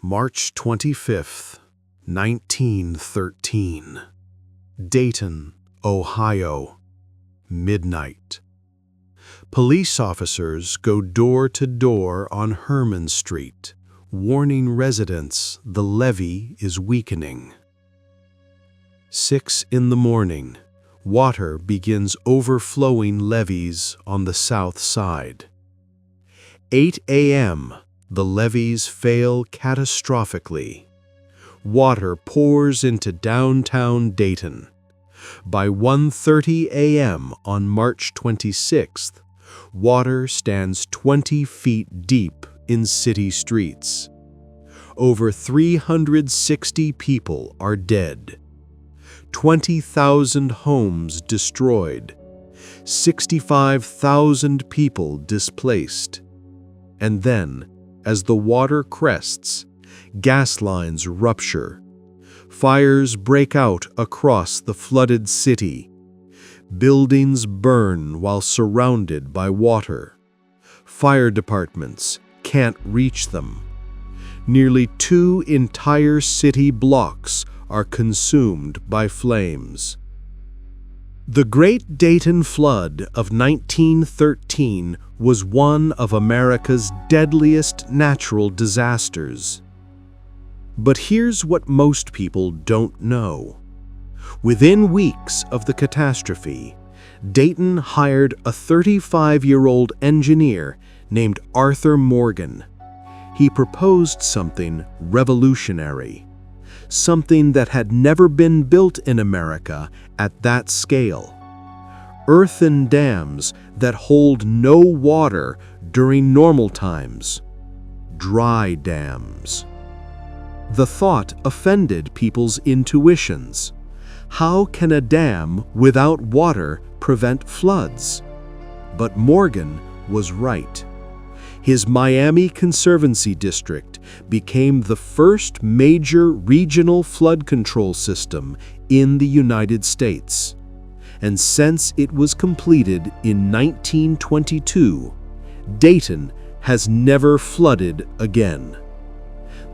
March 25th, 1913. Dayton, Ohio. Midnight. Police officers go door to door on Herman Street, warning residents the levee is weakening. 6 in the morning, water begins overflowing levees on the south side. 8 a.m., the levees fail catastrophically. Water pours into downtown Dayton. By 1:30 a.m. on March 26th, water stands 20 feet deep in city streets. Over 360 people are dead. 20,000 homes destroyed. 65,000 people displaced. And then, as the water crests, gas lines rupture. Fires break out across the flooded city. Buildings burn while surrounded by water. Fire departments can't reach them. Nearly 2 entire city blocks are consumed by flames. The Great Dayton Flood of 1913 was one of America's deadliest natural disasters. But here's what most people don't know. Within weeks of the catastrophe, Dayton hired a 35-year-old engineer named Arthur Morgan. He proposed something revolutionary, something that had never been built in America at that scale. Earthen dams that hold no water during normal times. Dry dams. The thought offended people's intuitions. How can a dam without water prevent floods? But Morgan was right. His Miami Conservancy District became the first major regional flood control system in the United States. And since it was completed in 1922, Dayton has never flooded again.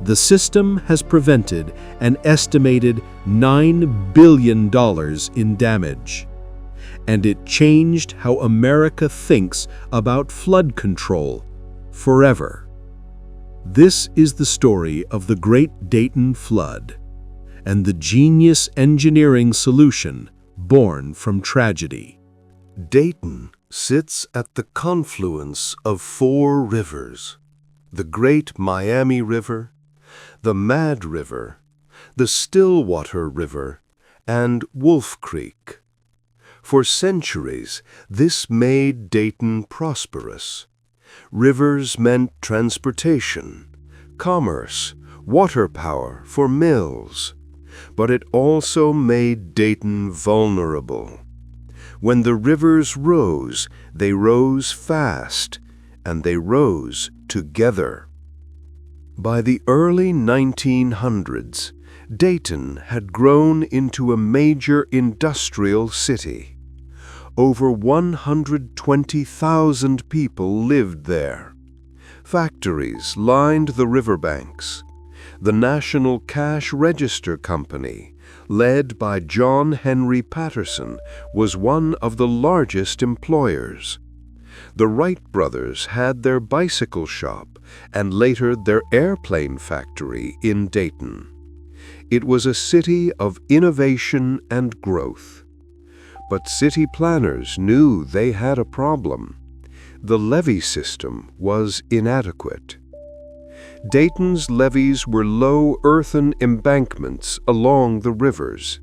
The system has prevented an estimated $9 billion in damage. And it changed how America thinks about flood control forever. This is the story of the Great Dayton Flood and the genius engineering solution born from tragedy. Dayton sits at the confluence of 4 rivers: the Great Miami River, the Mad River, the Stillwater River, and Wolf Creek. For centuries, this made Dayton prosperous. Rivers meant transportation, commerce, water power for mills. But it also made Dayton vulnerable. When the rivers rose, they rose fast, and they rose together. By the early 1900s, Dayton had grown into a major industrial city. Over 120,000 people lived there. Factories lined the riverbanks. The National Cash Register Company, led by John Henry Patterson, was one of the largest employers. The Wright Brothers had their bicycle shop and later their airplane factory in Dayton. It was a city of innovation and growth. But city planners knew they had a problem. The levee system was inadequate. Dayton's levees were low earthen embankments along the rivers.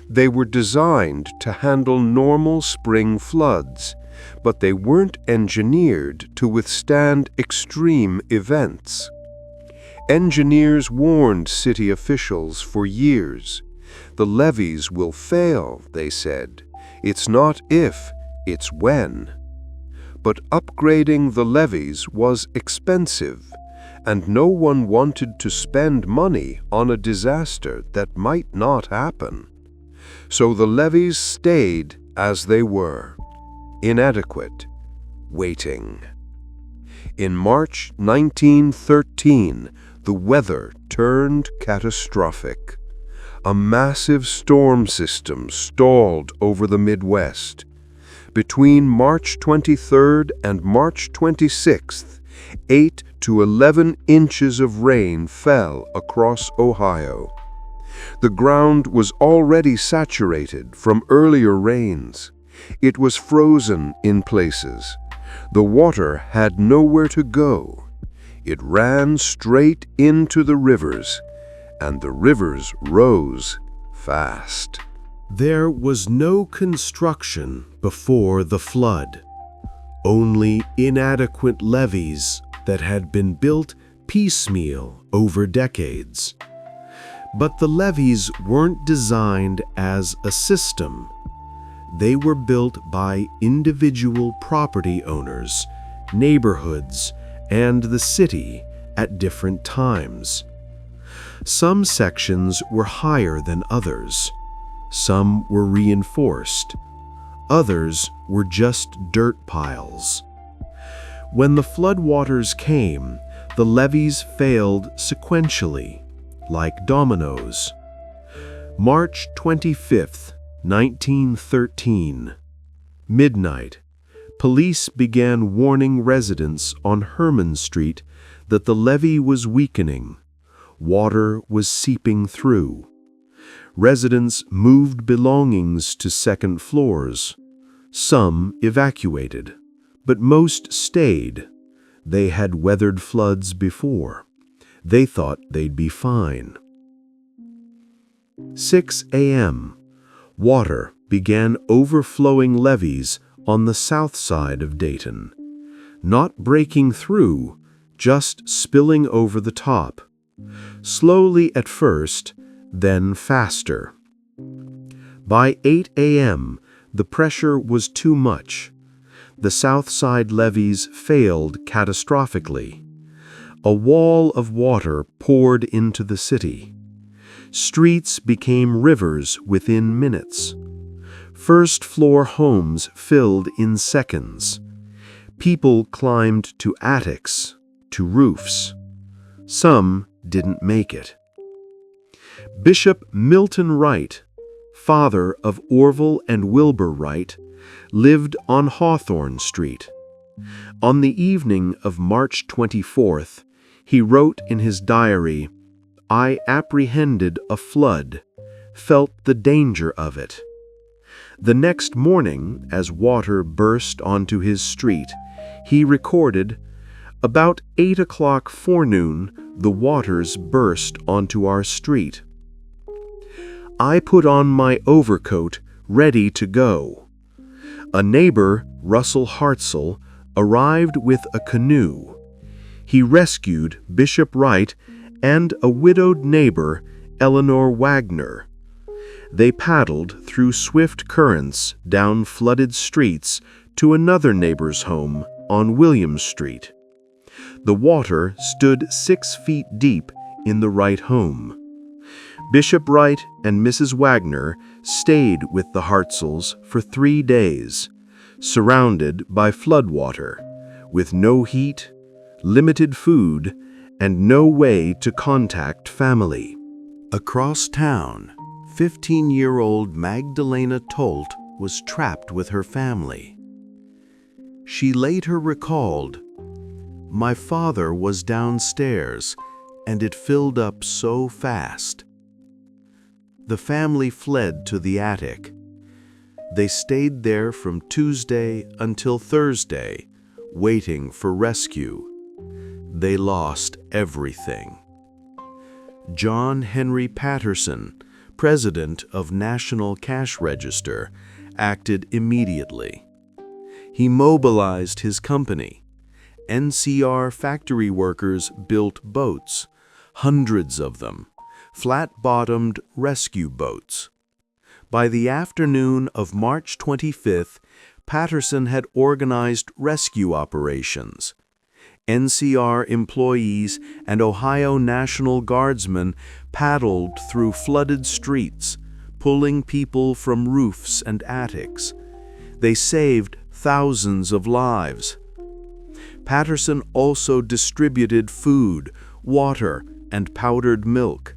They were designed to handle normal spring floods, but they weren't engineered to withstand extreme events. Engineers warned city officials for years. The levees will fail, they said. It's not if, it's when. But upgrading the levees was expensive, and no one wanted to spend money on a disaster that might not happen. So the levees stayed as they were, inadequate, waiting. In March 1913, the weather turned catastrophic. A massive storm system stalled over the Midwest. Between March 23rd and March 26th, 8 to 11 inches of rain fell across Ohio. The ground was already saturated from earlier rains. It was frozen in places. The water had nowhere to go. It ran straight into the rivers, and the rivers rose fast. There was no construction before the flood, only inadequate levees that had been built piecemeal over decades. But the levees weren't designed as a system. They were built by individual property owners, neighborhoods, and the city at different times. Some sections were higher than others. Some were reinforced. Others were just dirt piles. When the floodwaters came, the levees failed sequentially, like dominoes. March 25th, 1913. Midnight. Police began warning residents on Herman Street that the levee was weakening. Water was seeping through. Residents moved belongings to second floors. Some evacuated, but most stayed. They had weathered floods before. They thought they'd be fine. 6 a.m. Water began overflowing levees on the south side of Dayton. Not breaking through, just spilling over the top. Slowly at first, then faster. By 8 a.m., the pressure was too much. The south side levees failed catastrophically. A wall of water poured into the city. Streets became rivers within minutes. First-floor homes filled in seconds. People climbed to attics, to roofs. Some didn't make it. Bishop Milton Wright, father of Orville and Wilbur Wright, lived on Hawthorne Street. On the evening of March 24th, he wrote in his diary, "I apprehended a flood, felt the danger of it." The next morning, as water burst onto his street, he recorded, "About 8 o'clock forenoon, the waters burst onto our street. I put on my overcoat, ready to go. A neighbor, Russell Hartzell, arrived with a canoe. He rescued Bishop Wright and a widowed neighbor, Eleanor Wagner. They paddled through swift currents down flooded streets to another neighbor's home on William Street. The water stood 6 feet deep in the Wright home. Bishop Wright and Mrs. Wagner stayed with the Hartzels for 3 days, surrounded by floodwater, with no heat, limited food, and no way to contact family. Across town, 15-year-old Magdalena Toht was trapped with her family. She later recalled, "My father was downstairs, and it filled up so fast." The family fled to the attic. They stayed there from Tuesday until Thursday, waiting for rescue. They lost everything. John Henry Patterson, president of National Cash Register, acted immediately. He mobilized his company. NCR factory workers built boats, hundreds of them, flat-bottomed rescue boats. By the afternoon of March 25th, Patterson had organized rescue operations. NCR employees and Ohio National Guardsmen paddled through flooded streets, pulling people from roofs and attics. They saved thousands of lives. Patterson also distributed food, water, and powdered milk.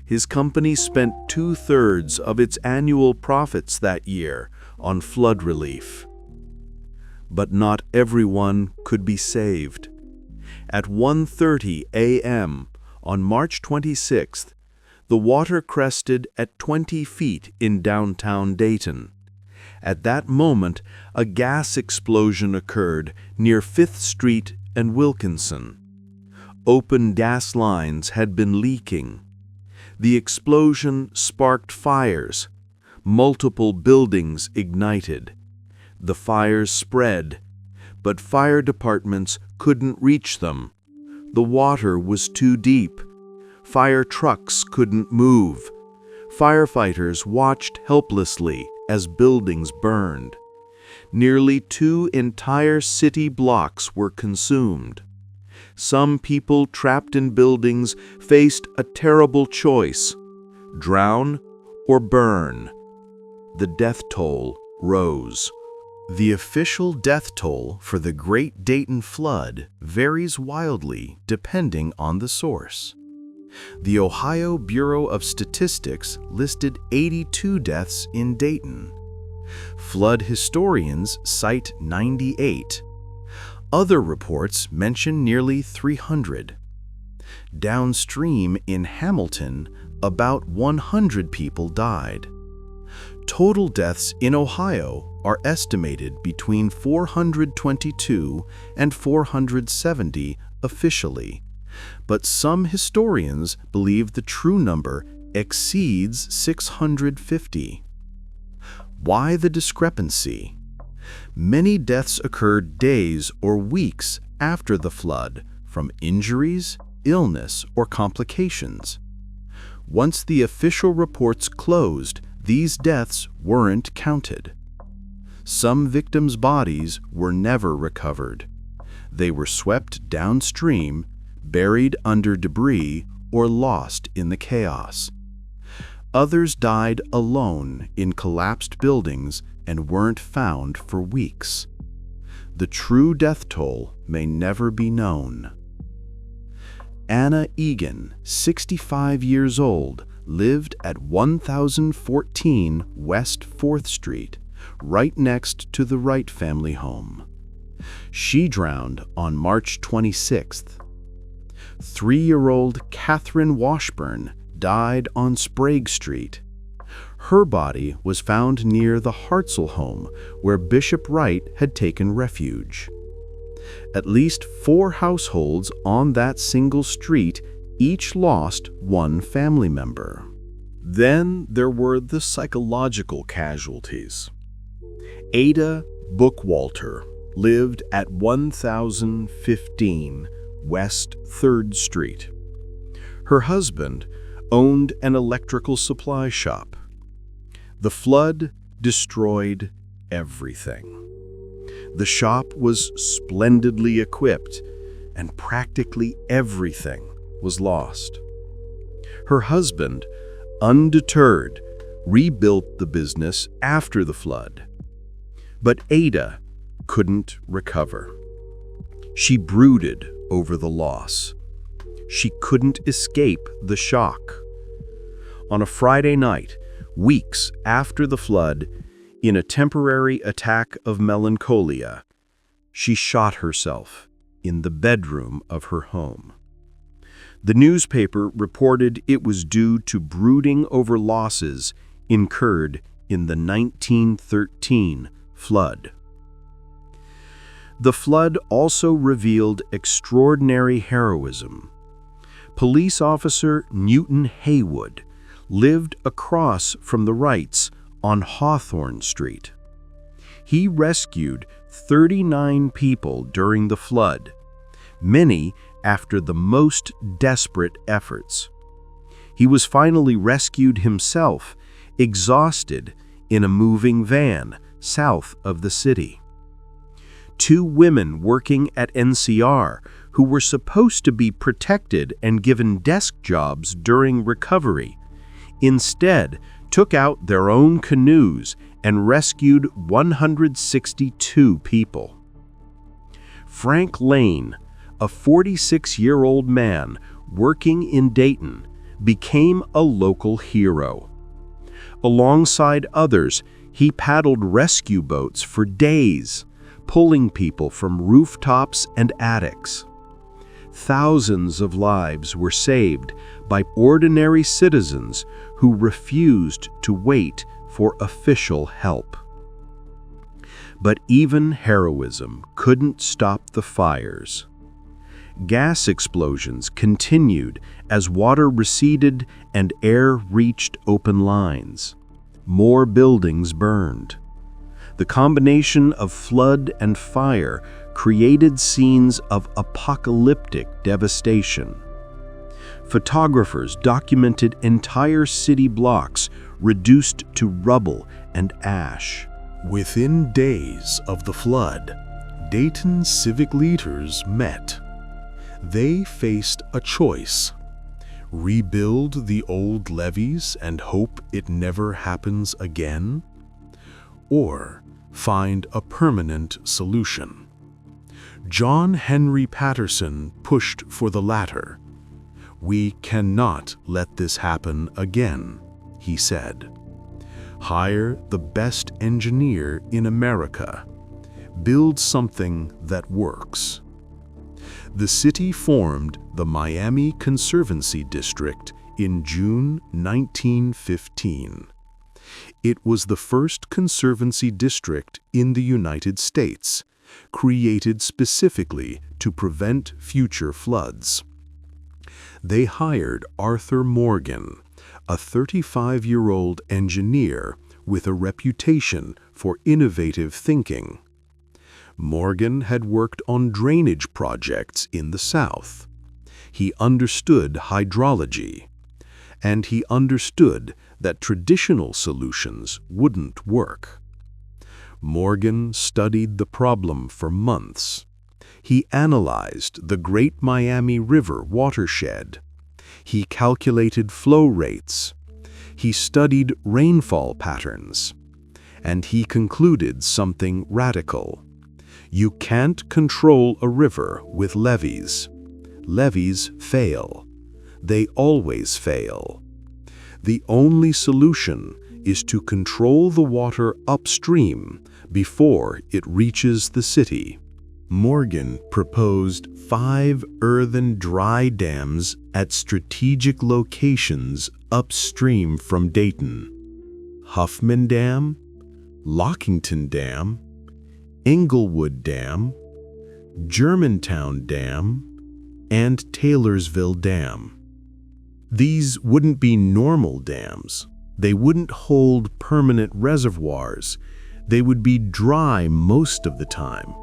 His company spent 2/3 of its annual profits that year on flood relief. But not everyone could be saved. At 1:30 a.m. on March 26th, the water crested at 20 feet in downtown Dayton. At that moment, a gas explosion occurred near 5th Street and Wilkinson. Open gas lines had been leaking. The explosion sparked fires. Multiple buildings ignited. The fires spread, but fire departments couldn't reach them. The water was too deep. Fire trucks couldn't move. Firefighters watched helplessly as buildings burned. Nearly 2 entire city blocks were consumed. Some people trapped in buildings faced a terrible choice: drown or burn. The death toll rose. The official death toll for the Great Dayton Flood varies wildly depending on the source. The Ohio Bureau of Statistics listed 82 deaths in Dayton. Flood historians cite 98. Other reports mention nearly 300. Downstream in Hamilton, about 100 people died. Total deaths in Ohio are estimated between 422 and 470 officially, but some historians believe the true number exceeds 650. Why the discrepancy? Many deaths occurred days or weeks after the flood from injuries, illness, or complications. Once the official reports closed, these deaths weren't counted. Some victims' bodies were never recovered. They were swept downstream, buried under debris, or lost in the chaos. Others died alone in collapsed buildings and weren't found for weeks. The true death toll may never be known. Anna Egan, 65 years old, lived at 1014 West 4th Street, right next to the Wright family home. She drowned on March 26th. 3-year-old Catherine Washburn died on Sprague Street. Her body was found near the Hartzell home where Bishop Wright had taken refuge. At least 4 households on that single street each lost one family member. Then there were the psychological casualties. Ada Bookwalter lived at 1015 West 3rd Street. Her husband owned an electrical supply shop. The flood destroyed everything. The shop was splendidly equipped, and practically everything was lost. Her husband, undeterred, rebuilt the business after the flood. But Ada couldn't recover. She brooded over the loss. She couldn't escape the shock. On a Friday night, weeks after the flood, in a temporary attack of melancholia, she shot herself in the bedroom of her home. The newspaper reported it was due to brooding over losses incurred in the 1913 flood. The flood also revealed extraordinary heroism. Police officer Newton Haywood lived across from the Wrights on Hawthorne Street. He rescued 39 people during the flood, many after the most desperate efforts. He was finally rescued himself, exhausted, in a moving van south of the city. 2 women working at NCR who were supposed to be protected and given desk jobs during recovery instead took out their own canoes and rescued 162 people. Frank Lane, a 46-year-old man, working in Dayton, became a local hero. Alongside others, he paddled rescue boats for days, pulling people from rooftops and attics. Thousands of lives were saved by ordinary citizens who refused to wait for official help. But even heroism couldn't stop the fires. Gas explosions continued as water receded and air reached open lines. More buildings burned. The combination of flood and fire created scenes of apocalyptic devastation. Photographers documented entire city blocks reduced to rubble and ash. Within days of the flood, Dayton's civic leaders met. They faced a choice: rebuild the old levees and hope it never happens again, or find a permanent solution. John Henry Patterson pushed for the latter. "We cannot let this happen again," he said. "Hire the best engineer in America. Build something that works." The city formed the Miami Conservancy District in June 1915. It was the first conservancy district in the United States, created specifically to prevent future floods. They hired Arthur Morgan, a 35-year-old engineer with a reputation for innovative thinking. Morgan had worked on drainage projects in the South. He understood hydrology, and he understood that traditional solutions wouldn't work. Morgan studied the problem for months. He analyzed the Great Miami River watershed. He calculated flow rates. He studied rainfall patterns. And he concluded something radical. You can't control a river with levees. Levees fail. They always fail. The only solution is to control the water upstream before it reaches the city. Morgan proposed 5 earthen dry dams at strategic locations upstream from Dayton: Huffman Dam, Lockington Dam, Englewood Dam, Germantown Dam, and Taylorsville Dam. These wouldn't be normal dams. They wouldn't hold permanent reservoirs. They would be dry most of the time.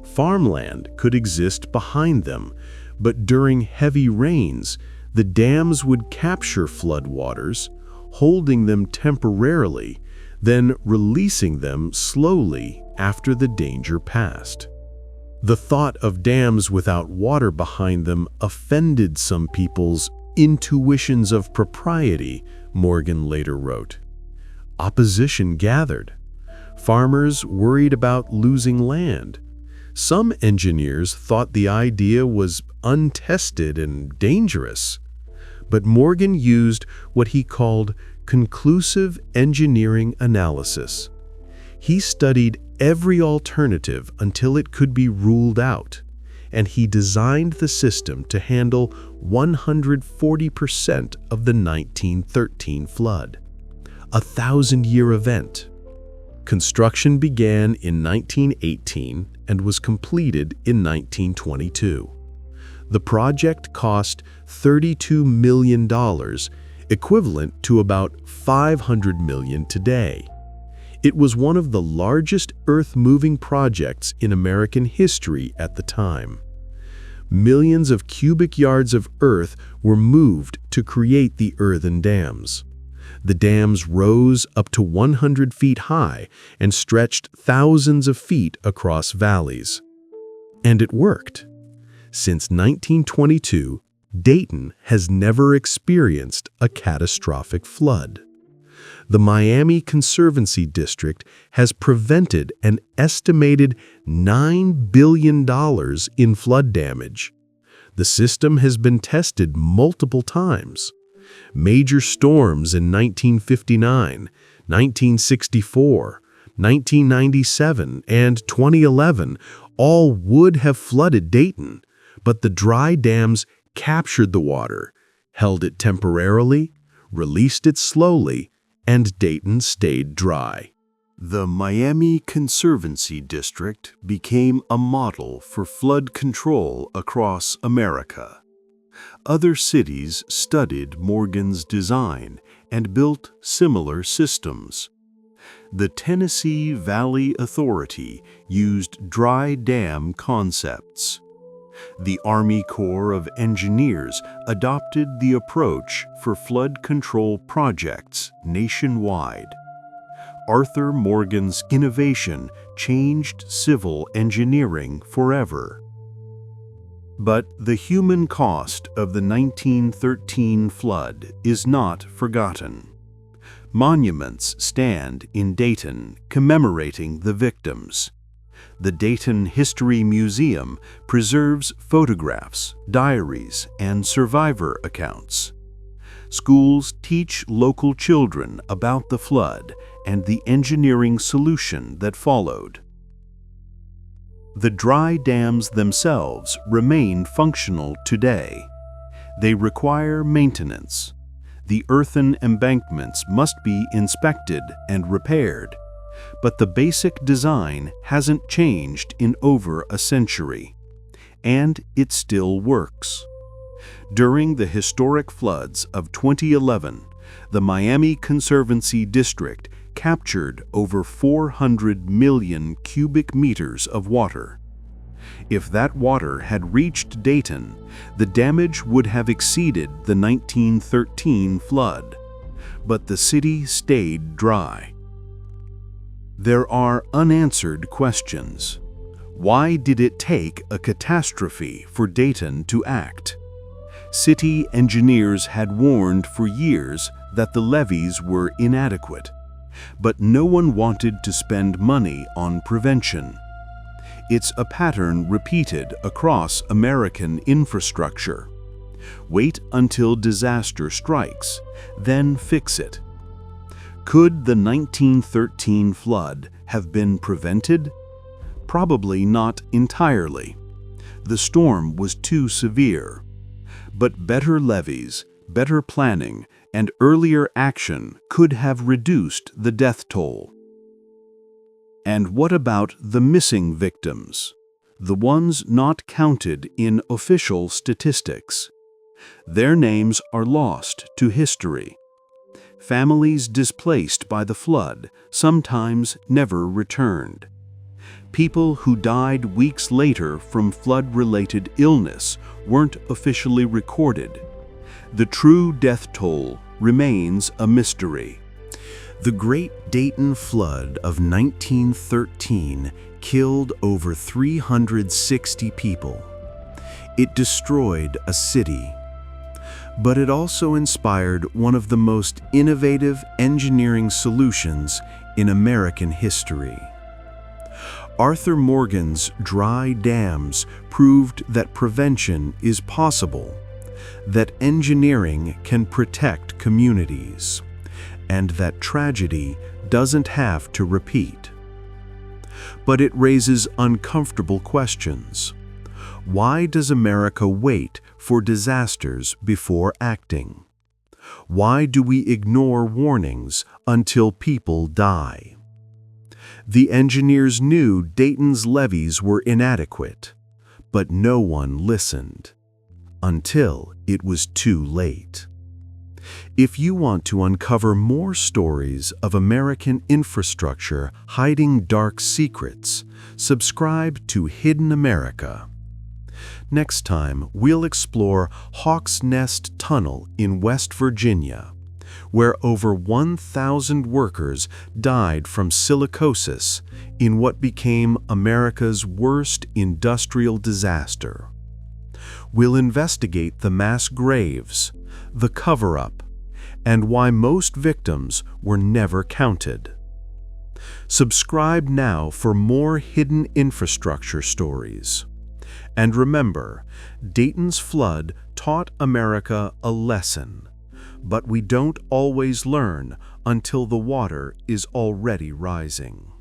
Farmland could exist behind them, but during heavy rains, the dams would capture floodwaters, holding them temporarily, then releasing them slowly after the danger passed. The thought of dams without water behind them offended some people's intuitions of propriety, Morgan later wrote. Opposition gathered. Farmers worried about losing land. Some engineers thought the idea was untested and dangerous. But Morgan used what he called conclusive engineering analysis. He studied every alternative until it could be ruled out, and he designed the system to handle 140% of the 1913 flood, a 1,000-year event. Construction began in 1918 and was completed in 1922. The project cost $32 million, equivalent to about $500 million today. It was one of the largest earth-moving projects in American history at the time. Millions of cubic yards of earth were moved to create the earthen dams. The dams rose up to 100 feet high and stretched thousands of feet across valleys. And it worked. Since 1922, Dayton has never experienced a catastrophic flood. The Miami Conservancy District has prevented an estimated $9 billion in flood damage. The system has been tested multiple times. Major storms in 1959, 1964, 1997, and 2011 all would have flooded Dayton, but the dry dams captured the water, held it temporarily, released it slowly, and Dayton stayed dry. The Miami Conservancy District became a model for flood control across America. Other cities studied Morgan's design and built similar systems. The Tennessee Valley Authority used dry dam concepts. The Army Corps of Engineers adopted the approach for flood control projects nationwide. Arthur Morgan's innovation changed civil engineering forever. But the human cost of the 1913 flood is not forgotten. Monuments stand in Dayton commemorating the victims. The Dayton History Museum preserves photographs, diaries, and survivor accounts. Schools teach local children about the flood and the engineering solution that followed. The dry dams themselves remain functional today. They require maintenance. The earthen embankments must be inspected and repaired, but the basic design hasn't changed in over a century, and it still works. During the historic floods of 2011, the Miami Conservancy District captured over 400 million cubic meters of water. If that water had reached Dayton, the damage would have exceeded the 1913 flood, but the city stayed dry. There are unanswered questions. Why did it take a catastrophe for Dayton to act? City engineers had warned for years that the levees were inadequate, but no one wanted to spend money on prevention. It's a pattern repeated across American infrastructure. Wait until disaster strikes, then fix it. Could the 1913 flood have been prevented? Probably not entirely. The storm was too severe. But better levees, better planning, and earlier action could have reduced the death toll. And what about the missing victims? The ones not counted in official statistics. Their names are lost to history. Families displaced by the flood sometimes never returned. People who died weeks later from flood-related illness weren't officially recorded. The true death toll remains a mystery. The Great Dayton Flood of 1913 killed over 360 people. It destroyed a city. But it also inspired one of the most innovative engineering solutions in American history. Arthur Morgan's dry dams proved that prevention is possible, that engineering can protect communities, and that tragedy doesn't have to repeat. But it raises uncomfortable questions. Why does America wait for disasters before acting? Why do we ignore warnings until people die? The engineers knew Dayton's levees were inadequate, but no one listened until it was too late. If you want to uncover more stories of American infrastructure hiding dark secrets, subscribe to Hidden America. Next time, we'll explore Hawk's Nest Tunnel in West Virginia, where over 1,000 workers died from silicosis in what became America's worst industrial disaster. We'll investigate the mass graves, the cover-up, and why most victims were never counted. Subscribe now for more hidden infrastructure stories. And remember, Dayton's flood taught America a lesson. But we don't always learn until the water is already rising.